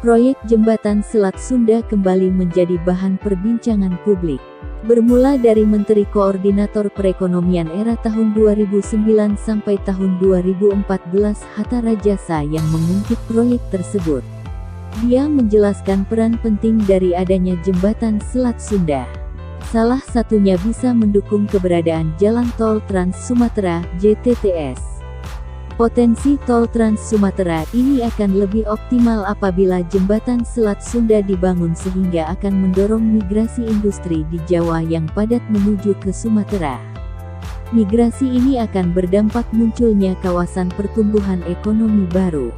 Proyek Jembatan Selat Sunda kembali menjadi bahan perbincangan publik. Bermula dari Menteri Koordinator Perekonomian era tahun 2009 sampai tahun 2014 Hatta Rajasa yang mengungkit proyek tersebut. Dia menjelaskan peran penting dari adanya Jembatan Selat Sunda. Salah satunya bisa mendukung keberadaan Jalan Tol Trans Sumatera (JTTS). Potensi Tol Trans Sumatera ini akan lebih optimal apabila Jembatan Selat Sunda dibangun sehingga akan mendorong migrasi industri di Jawa yang padat menuju ke Sumatera. Migrasi ini akan berdampak munculnya kawasan pertumbuhan ekonomi baru.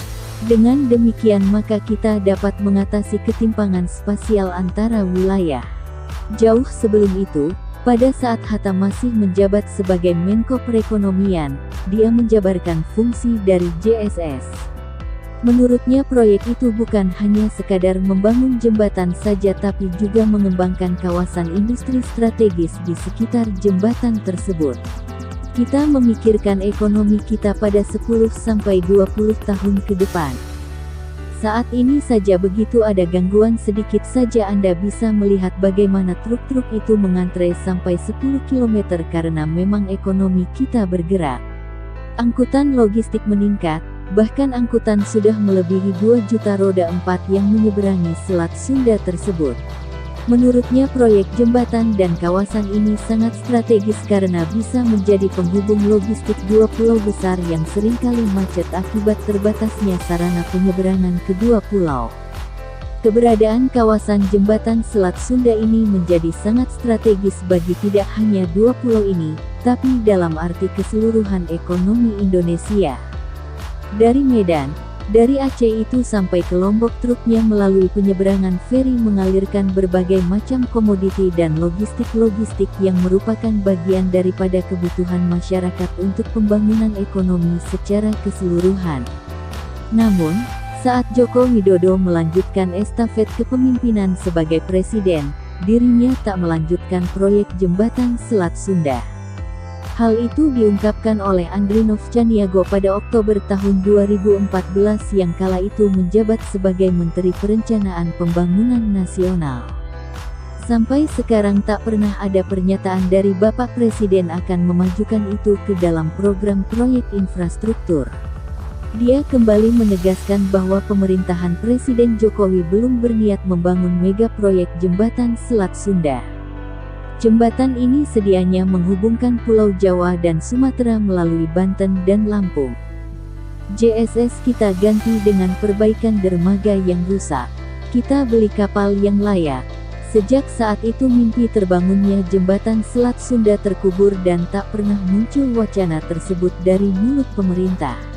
Dengan demikian maka kita dapat mengatasi ketimpangan spasial antara wilayah. Jauh sebelum itu, pada saat Hatta masih menjabat sebagai Menko Perekonomian, dia menjabarkan fungsi dari JSS. Menurutnya proyek itu bukan hanya sekadar membangun jembatan saja tapi juga mengembangkan kawasan industri strategis di sekitar jembatan tersebut. Kita memikirkan ekonomi kita pada 10-20 tahun ke depan. Saat ini saja begitu ada gangguan sedikit saja Anda bisa melihat bagaimana truk-truk itu mengantre sampai 10 km karena memang ekonomi kita bergerak. Angkutan logistik meningkat, bahkan angkutan sudah melebihi 2 juta roda 4 yang menyeberangi Selat Sunda tersebut. Menurutnya proyek jembatan dan kawasan ini sangat strategis karena bisa menjadi penghubung logistik dua pulau besar yang seringkali macet akibat terbatasnya sarana penyeberangan kedua pulau. Keberadaan kawasan jembatan Selat Sunda ini menjadi sangat strategis bagi tidak hanya dua pulau ini, tapi dalam arti keseluruhan ekonomi Indonesia. Dari Medan, dari Aceh itu sampai ke Lombok truknya melalui penyeberangan feri mengalirkan berbagai macam komoditi dan logistik-logistik yang merupakan bagian daripada kebutuhan masyarakat untuk pembangunan ekonomi secara keseluruhan. Namun, saat Joko Widodo melanjutkan estafet kepemimpinan sebagai presiden, dirinya tak melanjutkan proyek jembatan Selat Sunda. Hal itu diungkapkan oleh Andrinov Caniago pada Oktober tahun 2014 yang kala itu menjabat sebagai Menteri Perencanaan Pembangunan Nasional. Sampai sekarang tak pernah ada pernyataan dari Bapak Presiden akan memajukan itu ke dalam program proyek infrastruktur. Dia kembali menegaskan bahwa pemerintahan Presiden Jokowi belum berniat membangun mega proyek jembatan Selat Sunda. Jembatan ini sedianya menghubungkan Pulau Jawa dan Sumatera melalui Banten dan Lampung. JSS kita ganti dengan perbaikan dermaga yang rusak. Kita beli kapal yang layak. Sejak saat itu mimpi terbangunnya jembatan Selat Sunda terkubur dan tak pernah muncul wacana tersebut dari mulut pemerintah.